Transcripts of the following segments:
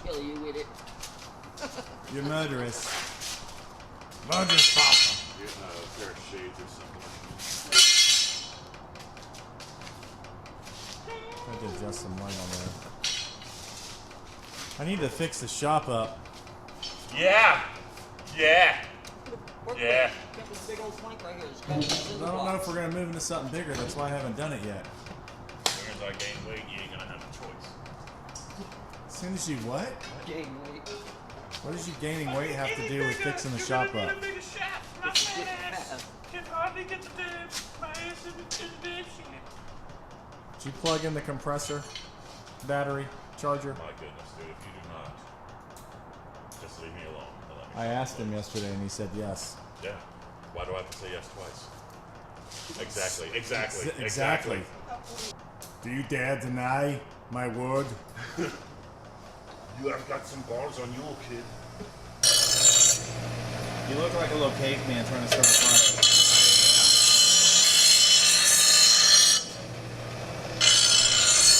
kill you with it. You're murderous. Murderous papa. Getting a pair of shades or something. I did adjust some light on there. I need to fix the shop up. Yeah. Yeah. Yeah. Got this big old plank right here. I don't know if we're going to move into something bigger. That's why I haven't done it yet. As soon as I gain weight, you ain't gonna have a choice. As soon as you what? Gain weight. What does you gaining weight have to do with fixing the shop up? My ass can hardly get the bed. My ass is bed shit. Did you plug in the compressor, battery, charger? My goodness, dude, if you do not, just leave me alone. And let me I asked him yesterday and he said yes. Yeah. Why do I have to say yes twice? Exactly. Exactly. Exactly. Do you dare deny my word? You have got some balls on you, kid. You look like a little caveman trying to start a fire.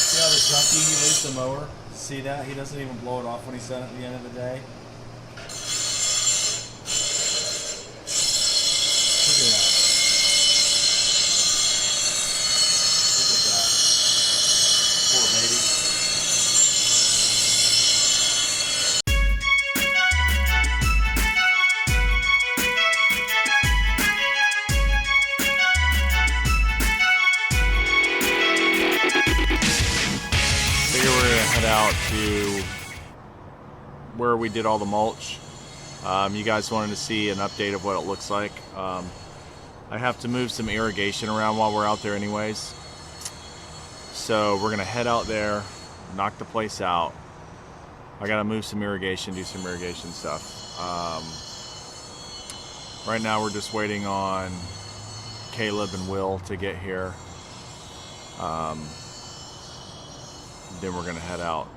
See how the junkie he leaves the mower? See that? He doesn't even blow it off when he's done at the end of the day. Look at that. Look at that. Poor baby. Out to where we did all the mulch. You guys wanted to see an update of what it looks like. I have to move some irrigation around while we're out there anyways. So we're gonna head out there, knock the place out. I gotta move some irrigation, do some irrigation stuff. Right now we're just waiting on Caleb and Will to get here. Then we're gonna head out.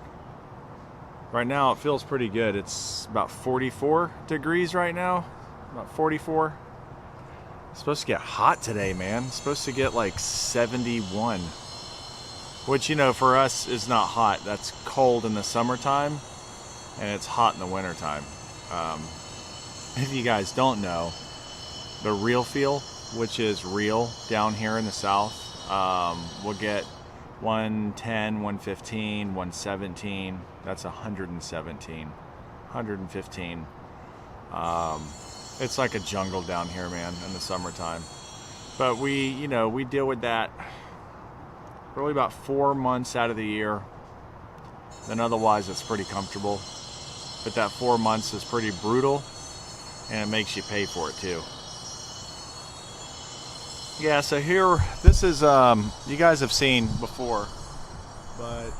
Right now it feels pretty good. It's about 44 degrees right now, about 44. It's supposed to get hot today, man. It's supposed to get like 71, which, you know, for us is not hot. That's cold in the summertime and it's hot in the wintertime. If you guys don't know, the real feel, which is real down here in the south, we'll get 110, 115, 117. That's 117, 115. It's like a jungle down here, man, in the summertime. But we, you know, we deal with that really about 4 months out of the year. Then otherwise it's pretty comfortable. But that 4 months is pretty brutal and it makes you pay for it too. Yeah, so here, this is, you guys have seen before, but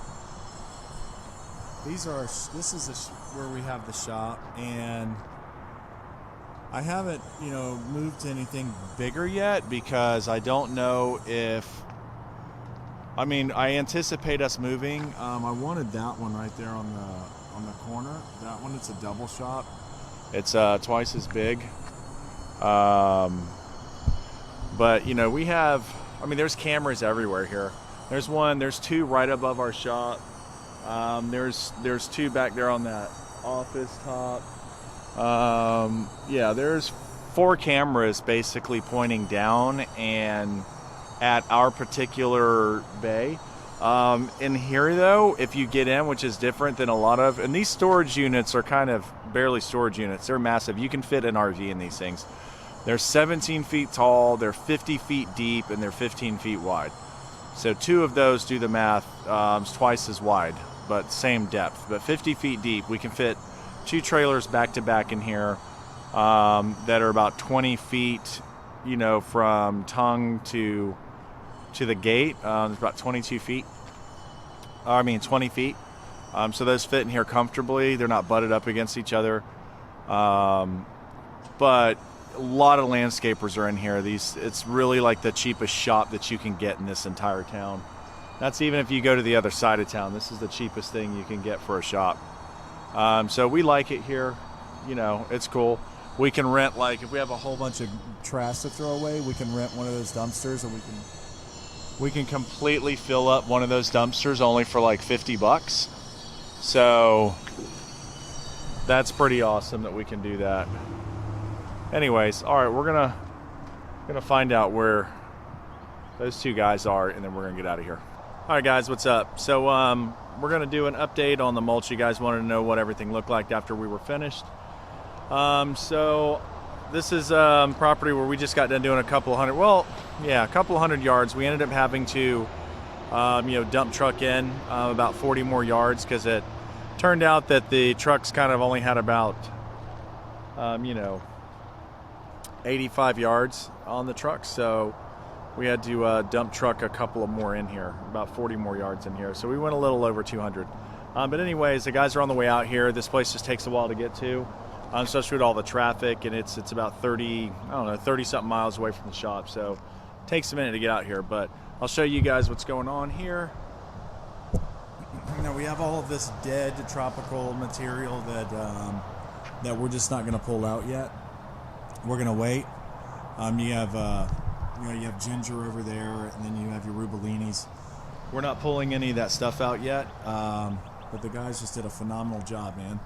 these are, this is where we have the shop, and I haven't, you know, moved to anything bigger yet because I don't know if, I mean, I anticipate us moving. I wanted that one right there on the corner. That one, it's a double shop. It's twice as big. But, you know, we have, I mean, there's cameras everywhere here. There's one, there's two right above our shop. There's two back there on that office top. Yeah, there's 4 cameras basically pointing down and at our particular bay. In here though, if you get in, which is different than a lot of, and these storage units are kind of barely storage units. They're massive. You can fit an RV in these things. They're 17 feet tall, they're 50 feet deep, and they're 15 feet wide. So 2 of those, do the math, is twice as wide, but same depth. But 50 feet deep, we can fit 2 trailers back to back in here that are about 20 feet, you know, from tongue to the gate. There's about 22 feet. 20 feet. So those fit in here comfortably. They're not butted up against each other. But a lot of landscapers are in here. It's really like the cheapest shop that you can get in this entire town. That's even if you go to the other side of town. This is the cheapest thing you can get for a shop. So we like it here. You know, it's cool. We can rent, like, if we have a whole bunch of trash to throw away, we can rent one of those dumpsters, and we can completely fill up one of those dumpsters only for like $50. So that's pretty awesome that we can do that. Anyways, all right, we're gonna find out where those two guys are, and then we're gonna get out of here. All right, guys, what's up? So we're gonna do an update on the mulch. You guys wanted to know what everything looked like after we were finished. So this is property where we just got done doing a couple hundred yards. We ended up having to dump truck in about 40 more yards because it turned out that the trucks kind of only had about 85 yards on the truck, so we had to dump truck a couple of more in here, about 40 more yards in here. So we went a little over 200. But anyways, the guys are on the way out here. This place just takes a while to get to, especially with all the traffic, and it's about 30 something miles away from the shop. So it takes a minute to get out here, but I'll show you guys what's going on here. Now we have all of this dead tropical material that we're just not going to pull out yet. We're going to wait. You have ginger over there, and then you have your rubellinis. We're not pulling any of that stuff out yet, but the guys just did a phenomenal job, man.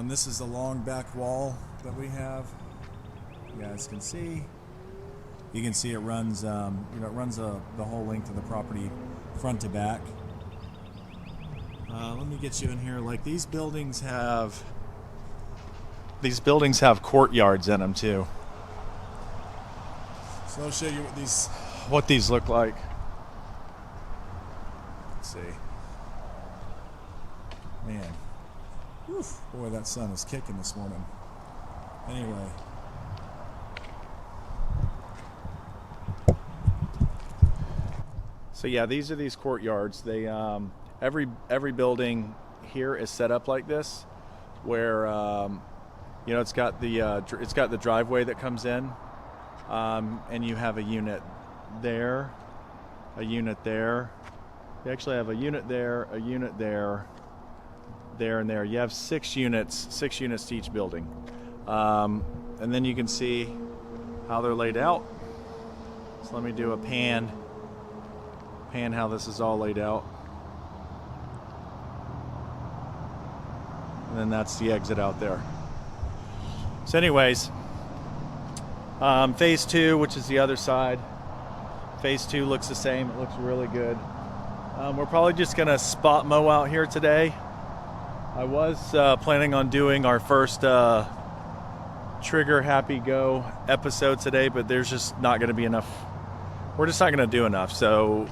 This is the long back wall that we have. You guys can see. You can see it runs, it runs the whole length of the property, front to back. Let me get you in here. Like these buildings have courtyards in them too. So I'll show you what these look like. Let's see. Man, oof, boy, that sun is kicking this morning. Anyway. So yeah, these are these courtyards. They every building here is set up like this, where it's got the driveway that comes in, and you have a unit there, a unit there. You actually have a unit there, a unit there, there, and there. You have 6 units to each building, and then you can see how they're laid out. So let me do a pan how this is all laid out. And then that's the exit out there. So anyways, phase 2, which is the other side, phase 2 looks the same. It looks really good. We're probably just gonna spot mow out here today. I was planning on doing our first Triggerhappygo episode today, but there's just not gonna be enough. We're just not gonna do enough. So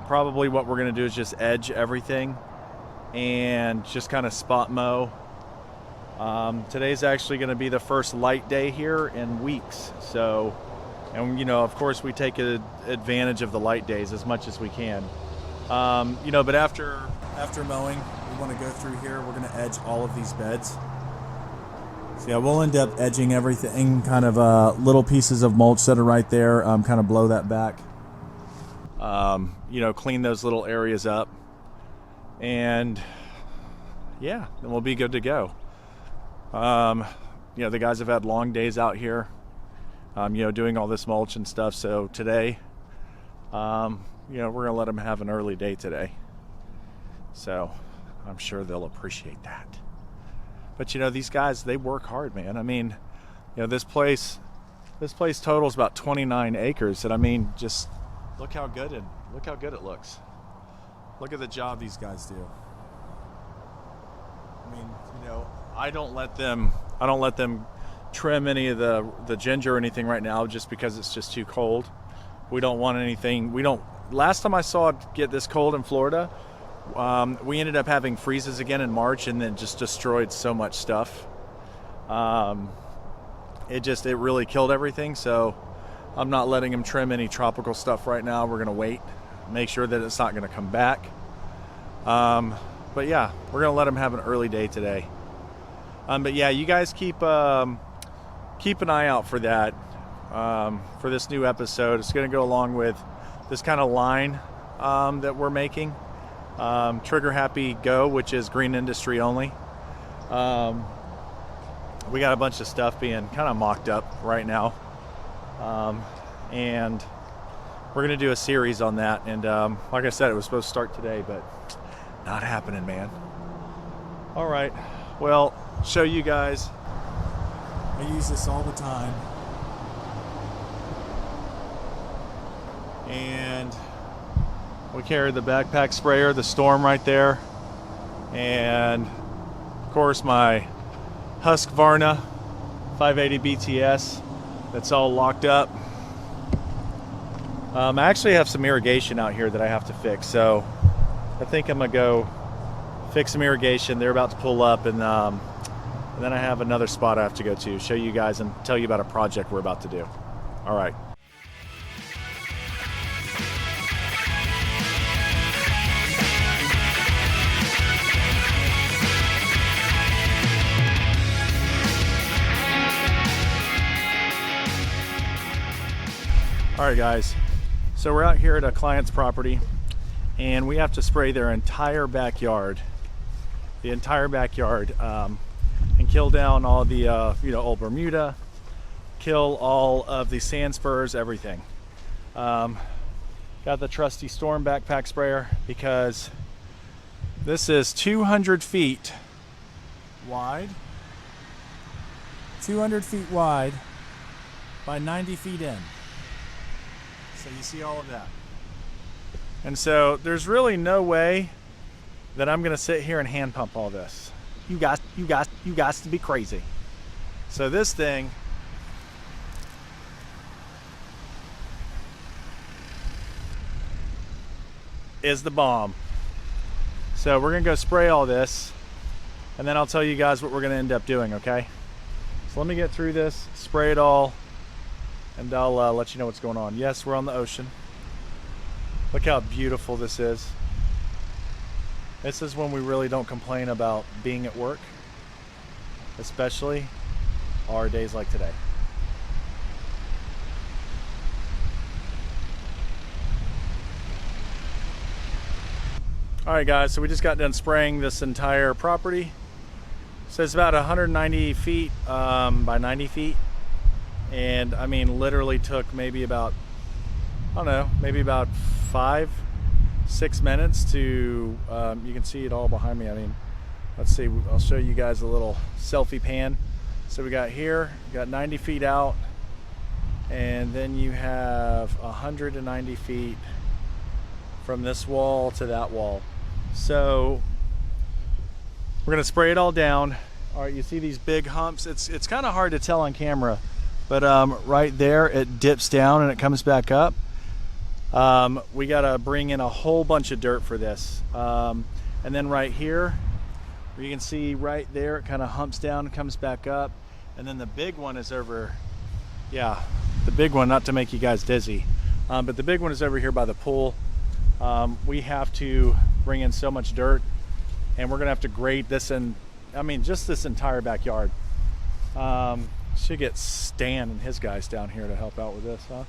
probably what we're gonna do is just edge everything and just kind of spot mow. Today's actually going to be the first light day here in weeks. So, and of course we take advantage of the light days as much as we can. But after mowing, we want to go through here. We're going to edge all of these beds. So yeah, we'll end up edging everything, kind of little pieces of mulch that are right there, kind of blow that back. Clean those little areas up. And yeah, then we'll be good to go. The guys have had long days out here, doing all this mulch and stuff. So today, we're gonna let them have an early day today. So I'm sure they'll appreciate that. But these guys, they work hard, man. I mean, this place totals about 29 acres, and I mean, just look how good it looks. Look at the job these guys do. I mean, I don't let them trim any of the ginger or anything right now, just because it's just too cold. We don't want anything. Last time I saw it get this cold in Florida, we ended up having freezes again in March, and then just destroyed so much stuff. It really killed everything. So I'm not letting them trim any tropical stuff right now. We're gonna wait, make sure that it's not going to come back. But yeah, we're going to let them have an early day today. But yeah, you guys keep an eye out for that, for this new episode. It's going to go along with this kind of line that we're making, Triggerhappygo, which is green industry only. We got a bunch of stuff being kind of mocked up right now, and we're going to do a series on that. And like I said, it was supposed to start today, but Not happening, man. All right, well, show you guys. I use this all the time. And we carry the backpack sprayer, the Storm right there. And of course my Husqvarna 580 BTS that's all locked up. I actually have some irrigation out here that I have to fix, so I think I'm gonna go fix some irrigation. They're about to pull up, and then I have another spot I have to go to, show you guys and tell you about a project we're about to do. All right. All right, guys. So we're out here at a client's property, and we have to spray their entire backyard, and kill down all the old Bermuda, kill all of the sand spurs, everything. Got the trusty Storm backpack sprayer because this is 200 feet wide, 200 feet wide by 90 feet in. So you see all of that. And so there's really no way that I'm gonna sit here and hand pump all this. You got to be crazy. So this thing is the bomb. So we're gonna go spray all this, and then I'll tell you guys what we're gonna end up doing, okay? So let me get through this, spray it all, and I'll let you know what's going on. Yes, we're on the ocean. Look how beautiful this is. This is when we really don't complain about being at work, especially our days like today. All right, guys, so we just got done spraying this entire property. So it's about 190 feet by 90 feet. And I mean, literally took maybe about, I don't know, maybe about 5-6 minutes to, you can see it all behind me. I mean, let's see, I'll show you guys a little selfie pan. So we got here, we got 90 feet out, and then you have 190 feet from this wall to that wall. So we're gonna spray it all down. All right, you see these big humps. It's kind of hard to tell on camera, but right there it dips down and it comes back up. We gotta bring in a whole bunch of dirt for this. And then right here, you can see right there, it kind of humps down and comes back up. And then the big one is over, yeah, the big one, not to make you guys dizzy, but the big one is over here by the pool. We have to bring in so much dirt, and we're gonna have to grade this, and I mean, just this entire backyard. Should get Stan and his guys down here to help out with this, huh?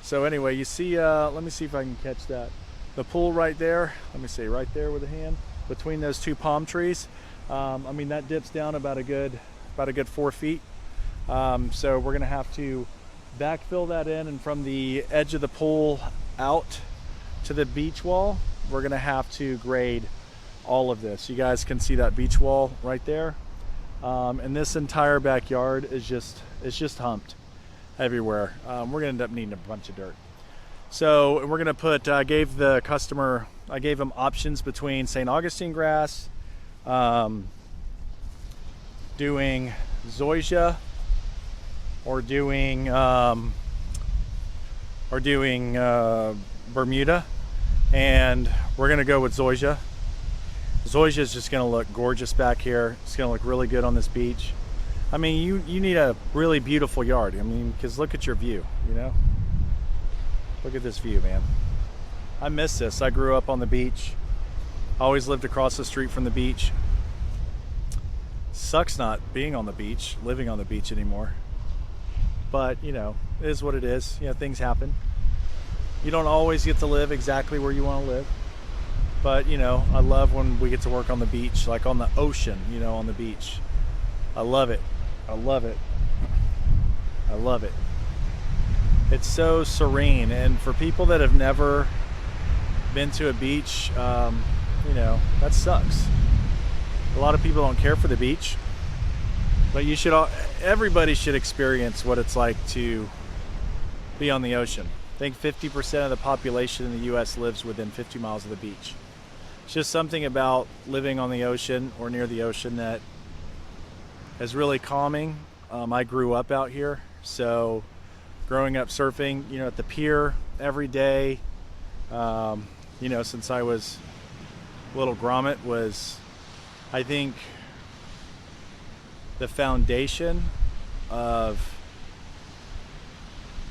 So anyway, you see, let me see if I can catch that. The pool right there, let me see, right there with a hand, between those two palm trees. I mean, that dips down about a good 4 feet. So we're gonna have to backfill that in, and from the edge of the pool out to the beach wall, we're gonna have to grade all of this. You guys can see that beach wall right there. And this entire backyard is just humped everywhere. We're gonna end up needing a bunch of dirt. So we're gonna put, I gave them options between St. Augustine grass, doing zoysia, or doing Bermuda, and we're gonna go with zoysia. Zoysia is just gonna look gorgeous back here. It's gonna look really good on this beach. I mean, you need a really beautiful yard. I mean, because look at your view, you know? Look at this view, man. I miss this. I grew up on the beach. I always lived across the street from the beach. Sucks not being on the beach, living on the beach anymore. But, you know, it is what it is. You know, things happen. You don't always get to live exactly where you want to live. But, you know, I love when we get to work on the beach, like on the ocean, you know, on the beach. I love it. I love it. I love it. It's so serene. And for people that have never been to a beach, you know, that sucks. A lot of people don't care for the beach, but you should everybody should experience what it's like to be on the ocean. I think 50% of the population in the US lives within 50 miles of the beach. It's just something about living on the ocean or near the ocean that is really calming. I grew up out here, so growing up surfing, you know, at the pier every day, you know, since I was a little grommet was, I think, the foundation of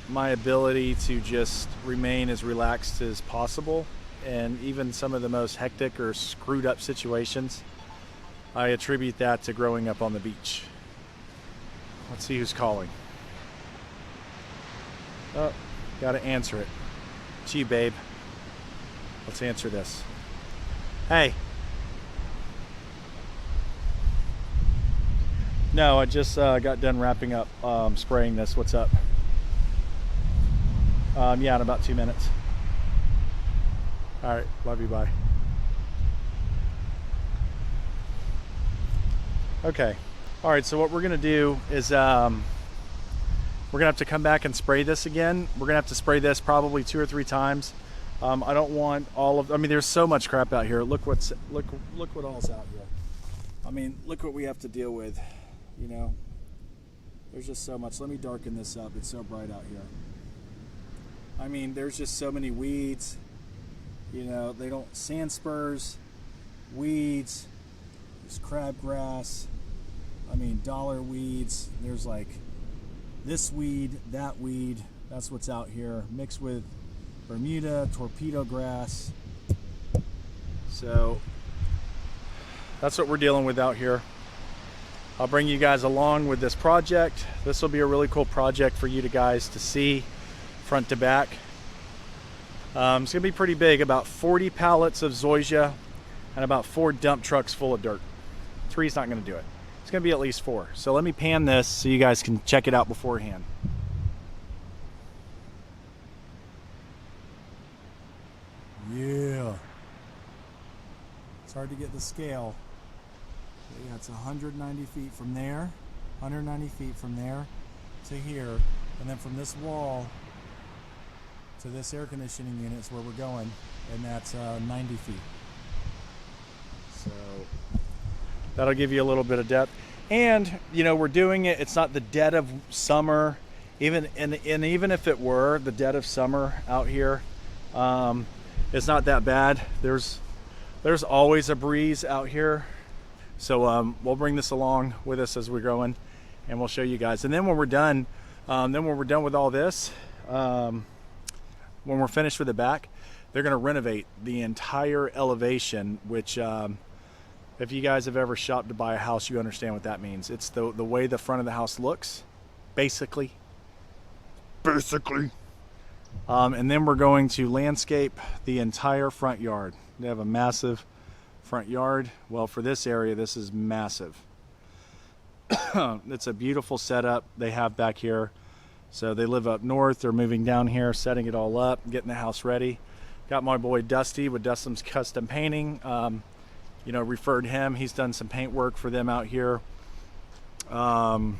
my ability to just remain as relaxed as possible. And even some of the most hectic or screwed up situations, I attribute that to growing up on the beach. Let's see who's calling. Oh, gotta answer it. It's you, babe. Let's answer this. Hey. No, I just got done wrapping up spraying this. What's up? Yeah, in about 2 minutes. All right, love you, bye. Okay, all right, so what we're gonna do is we're gonna have to come back and spray this again. We're gonna have to spray this probably 2 or 3 times. I don't want all of, I mean, there's so much crap out here. Look what all's out here. I mean, look what we have to deal with, you know. There's just so much. Let me darken this up. It's so bright out here. I mean, there's just so many weeds. You know, they don't, sand spurs, weeds, there's crabgrass, I mean, dollar weeds. There's like this weed, that weed. That's what's out here, mixed with Bermuda, torpedo grass. So that's what we're dealing with out here. I'll bring you guys along with this project. This will be a really cool project for you guys to see front to back. It's gonna be pretty big, about 40 pallets of zoysia and about 4 dump trucks full of dirt. 3's not gonna do it. It's gonna be at least 4. So let me pan this so you guys can check it out beforehand. Yeah. It's hard to get the scale. But yeah, it's 190 feet from there, 190 feet from there to here, and then from this wall to this air conditioning unit is where we're going, and that's 90 feet. So that'll give you a little bit of depth. And you know, we're doing it, it's not the dead of summer, even if it were the dead of summer out here, it's not that bad. There's always a breeze out here. So we'll bring this along with us as we're going, and we'll show you guys. And then when we're done, with all this, when we're finished with the back, they're gonna renovate the entire elevation, which if you guys have ever shopped to buy a house, you understand what that means. It's the way the front of the house looks, basically. And then we're going to landscape the entire front yard. They have a massive front yard. Well, for this area, this is massive. It's a beautiful setup they have back here. So they live up north, they're moving down here, setting it all up, getting the house ready. Got my boy Dusty with Dustin's Custom Painting. You know, referred him, he's done some paint work for them out here. And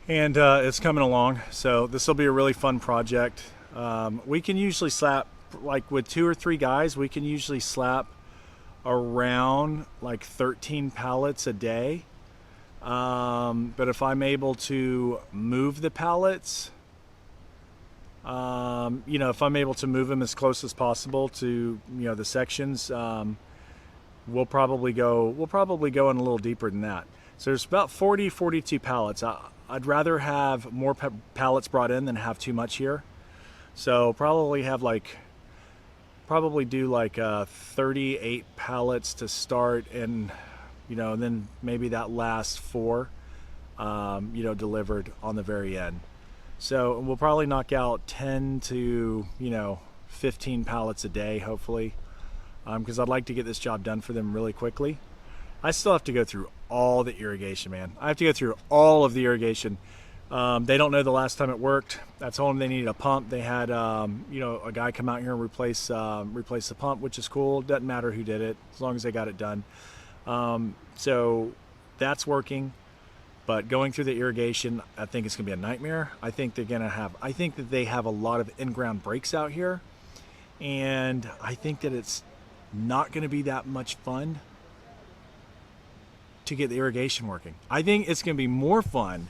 it's coming along, so this will be a really fun project. We can usually slap, like with 2 or 3 guys, we can usually slap around like 13 pallets a day. But if I'm able to move the pallets, you know, if I'm able to move them as close as possible to, you know, the sections, we'll probably go in a little deeper than that. So there's about 42 pallets. I'd rather have more pallets brought in than have too much here. So probably do like 38 pallets to start, and you know, and then maybe that last 4, you know, delivered on the very end. So we'll probably knock out 10 to, you know, 15 pallets a day, hopefully, because I'd like to get this job done for them really quickly. I still have to go through all the irrigation, man. I have to go through all of the irrigation. They don't know the last time it worked. I told them they needed a pump. They had, you know, a guy come out here and replace the pump, which is cool. Doesn't matter who did it, as long as they got it done. So that's working. But going through the irrigation, I think it's gonna be a nightmare. I think that they have a lot of in-ground breaks out here, and I think that it's not gonna be that much fun to get the irrigation working. I think it's gonna be more fun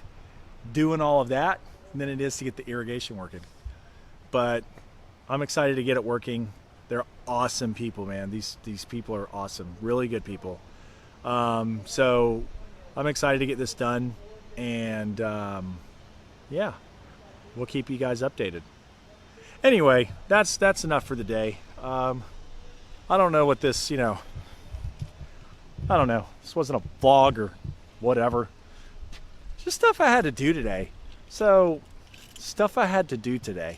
doing all of that than it is to get the irrigation working. But I'm excited to get it working. They're awesome people, man. These people are awesome, really good people. So I'm excited to get this done, and yeah, we'll keep you guys updated. Anyway, that's enough for the day. I don't know what this, you know, I don't know. This wasn't a vlog or whatever. Just stuff I had to do today. So, stuff I had to do today.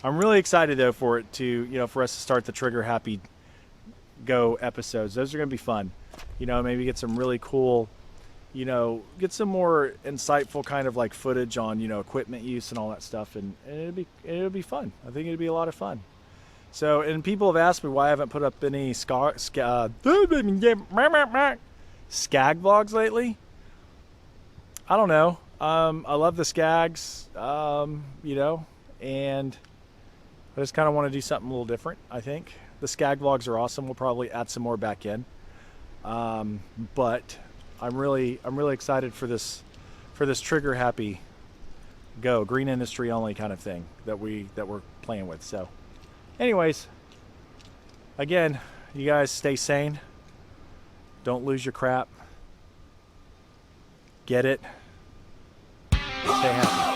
I'm really excited though for it to, you know, for us to start the Trigger Happy Go episodes. Those are going to be fun. You know, maybe get some really cool, you know, get some more insightful kind of like footage on, you know, equipment use and all that stuff, and it'll be fun. I think it'll be a lot of fun. So, and people have asked me why I haven't put up any skag vlogs lately. I don't know. I love the skags, you know, and I just kind of want to do something a little different. I think the skag vlogs are awesome. We'll probably add some more back in, but I'm really excited for this Trigger Happy Go green industry only kind of thing that we're playing with. So, anyways, again, you guys stay sane. Don't lose your crap. Get it. Stay happy.